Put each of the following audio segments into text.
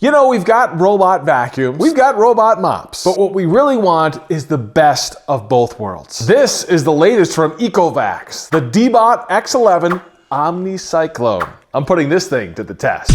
You know, we've got robot vacuums, we've got robot mops, but what we really want is the best of both worlds. This is the latest from Ecovacs, the Deebot X11 Omni Cyclone. I'm putting this thing to the test.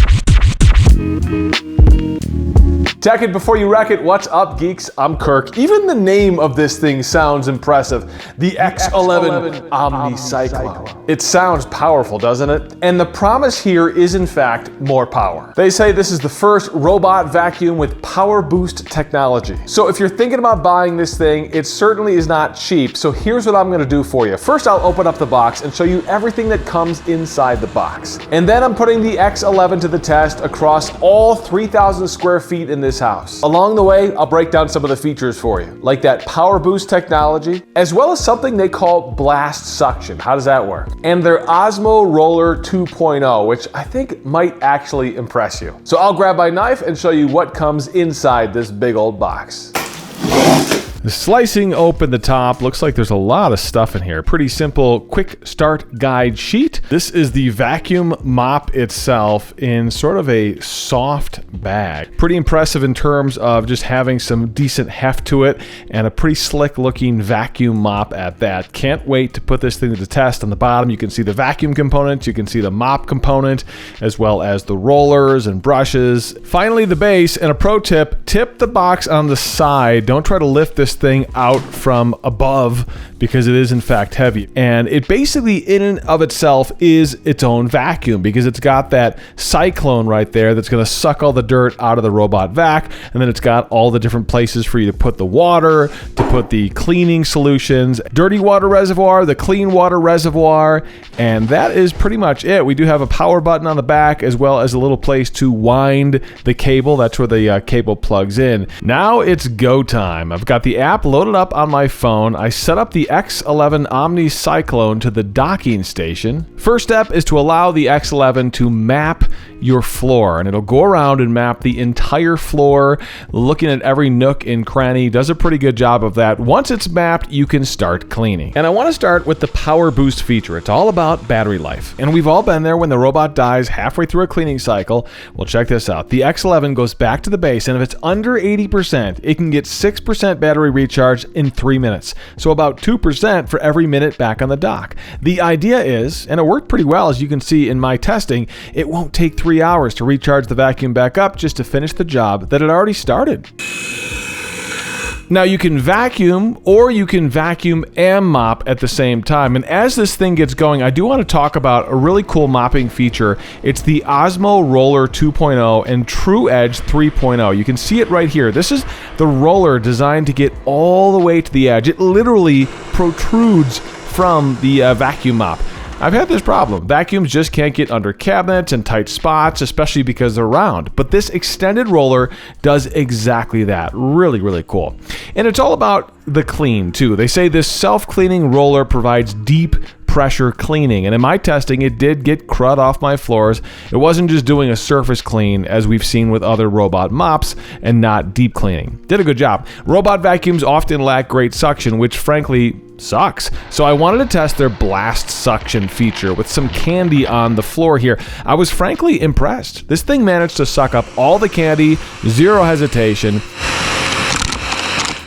Tech it before you wreck it. What's up, geeks? I'm Kirk. Even the name of this thing sounds impressive. The X11 Omni Cyclone. It sounds powerful, doesn't it? And the promise here is, in fact, more power. They say this is the first robot vacuum with power boost technology. So if you're thinking about buying this thing, it certainly is not cheap. So here's what I'm gonna do for you. First, I'll open up the box and show you everything that comes inside the box. And then I'm putting the X11 to the test across all 3,000 square feet in this house. Along the way, I'll break down some of the features for you, like that power boost technology, as well as something they call blast suction. How does that work? And their Osmo Roller 2.0, which I think might actually impress you. So I'll grab my knife and show you what comes inside this big old box. Slicing open the top, looks like there's a lot of stuff in here. Pretty simple quick start guide sheet. This is the vacuum mop itself in sort of a soft bag. Pretty impressive in terms of just having some decent heft to it and a pretty slick looking vacuum mop at that. Can't wait to put this thing to the test. On the bottom you can see the vacuum component, you can see the mop component, as well as the rollers and brushes. Finally the base, and a pro tip, tip the box on the side. Don't try to lift this thing out from above because it is in fact heavy. And it basically in and of itself is its own vacuum because it's got that cyclone right there that's going to suck all the dirt out of the robot vac, and then it's got all the different places for you to put the water, to put the cleaning solutions, dirty water reservoir, the clean water reservoir, and that is pretty much it. We do have a power button on the back as well as a little place to wind the cable. That's where the cable plugs in. Now it's go time. I've got the app loaded up on my phone. I set up the X11 Omni Cyclone to the docking station. First step is to allow the X11 to map your floor, and it'll go around and map the entire floor, looking at every nook and cranny. Does a pretty good job of that. Once it's mapped, you can start cleaning. And I want to start with the power boost feature. It's all about battery life, and we've all been there when the robot dies halfway through a cleaning cycle. Well, check this out. The X11 goes back to the base, and if it's under 80%, it can get 6% battery recharge in 3 minutes. So about 2% for every minute back on the dock. The idea is, and it worked pretty well as you can see in my testing, it won't take 3 hours to recharge the vacuum back up just to finish the job that had already started. Now you can vacuum or you can vacuum and mop at the same time. And as this thing gets going, I do want to talk about a really cool mopping feature. It's the Osmo Roller 2.0 and True Edge 3.0. You can see it right here. This is the roller designed to get all the way to the edge. It literally protrudes from the vacuum mop. I've had this problem. Vacuums just can't get under cabinets and tight spots, especially because they're round. But this extended roller does exactly that. Really, really cool. And it's all about the clean, too. They say this self-cleaning roller provides deep pressure cleaning, and in my testing it did get crud off my floors. It wasn't just doing a surface clean as we've seen with other robot mops and not deep cleaning. Did a good job. Robot vacuums often lack great suction, which frankly sucks. So I wanted to test their blast suction feature with some candy on the floor here. I was frankly impressed. This thing managed to suck up all the candy, zero hesitation.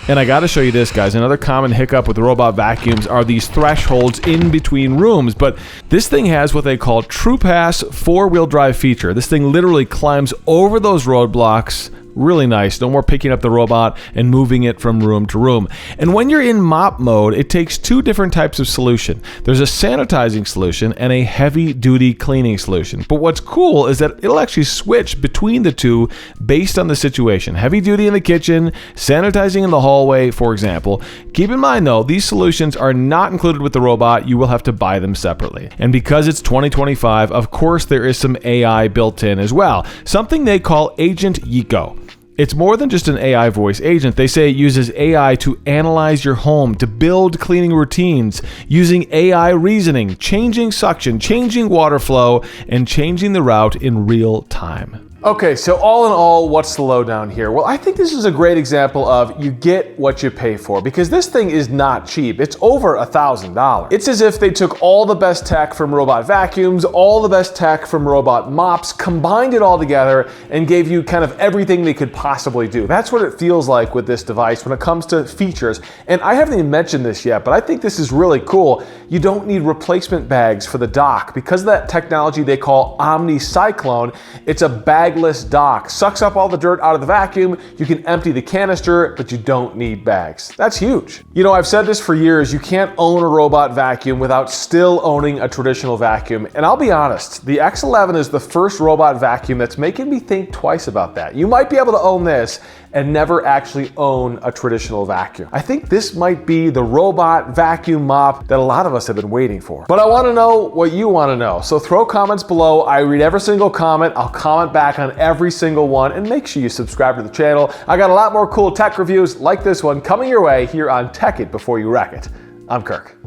And I gotta show you this, guys. Another common hiccup with robot vacuums are these thresholds in between rooms, but this thing has what they call True Pass 4-wheel drive feature. This thing literally climbs over those roadblocks. Really nice. No more picking up the robot and moving it from room to room. And when you're in mop mode, it takes two different types of solution. There's a sanitizing solution and a heavy-duty cleaning solution. But what's cool is that it'll actually switch between the two based on the situation. Heavy-duty in the kitchen, sanitizing in the hallway, for example. Keep in mind, though, these solutions are not included with the robot. You will have to buy them separately. And because it's 2025, of course, there is some AI built in as well. Something they call Agent Eco. It's more than just an AI voice agent. They say it uses AI to analyze your home, to build cleaning routines, using AI reasoning, changing suction, changing water flow, and changing the route in real time. Okay, so all in all, what's the lowdown here? Well, I think this is a great example of you get what you pay for, because this thing is not cheap. It's over $1,000. It's as if they took all the best tech from robot vacuums, all the best tech from robot mops, combined it all together, and gave you kind of everything they could possibly do. That's what it feels like with this device when it comes to features. And I haven't even mentioned this yet, but I think this is really cool. You don't need replacement bags for the dock. Because of that technology they call Omni Cyclone, it's a bagless dock. Sucks up all the dirt out of the vacuum, you can empty the canister, but you don't need bags. That's huge. You know, I've said this for years, you can't own a robot vacuum without still owning a traditional vacuum. And I'll be honest, the X11 is the first robot vacuum that's making me think twice about that. You might be able to own this and never actually own a traditional vacuum. I think this might be the robot vacuum mop that a lot of us have been waiting for. But I wanna know what you wanna know. So throw comments below. I read every single comment. I'll comment back on every single one, and make sure you subscribe to the channel. I got a lot more cool tech reviews like this one coming your way here on Tech It Before You Wreck It. I'm Kirk.